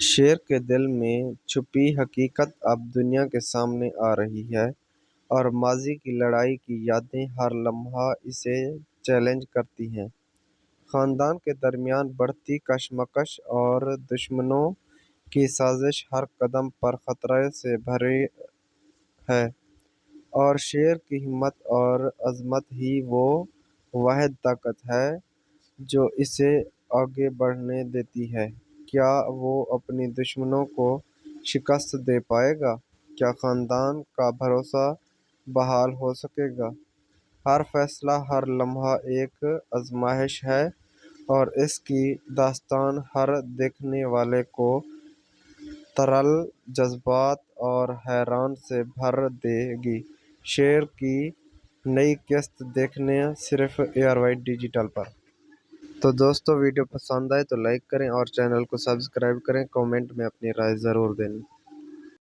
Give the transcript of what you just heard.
شیر کے دل میں چھپی حقیقت اب دنیا کے سامنے آ رہی ہے اور ماضی کی لڑائی کی یادیں ہر لمحہ اسے چیلنج کرتی ہیں۔ خاندان کے درمیان بڑھتی کشمکش اور دشمنوں کی سازش ہر قدم پر خطرے سے بھری ہے، اور شیر کی ہمت اور عظمت ہی وہ واحد طاقت ہے جو اسے آگے بڑھنے دیتی ہے۔ کیا وہ اپنے دشمنوں کو شکست دے پائے گا؟ کیا خاندان کا بھروسہ بحال ہو سکے گا؟ ہر فیصلہ، ہر لمحہ ایک آزمائش ہے، اور اس کی داستان ہر دیکھنے والے کو ترل جذبات اور حیرانی سے بھر دے گی۔ شیر کی نئی قسط دیکھنا صرف ARY ڈیجیٹل پر۔ تو دوستو، ویڈیو پسند آئے تو لائک کریں اور چینل کو سبسکرائب کریں۔ کامنٹ میں اپنی رائے ضرور دیں۔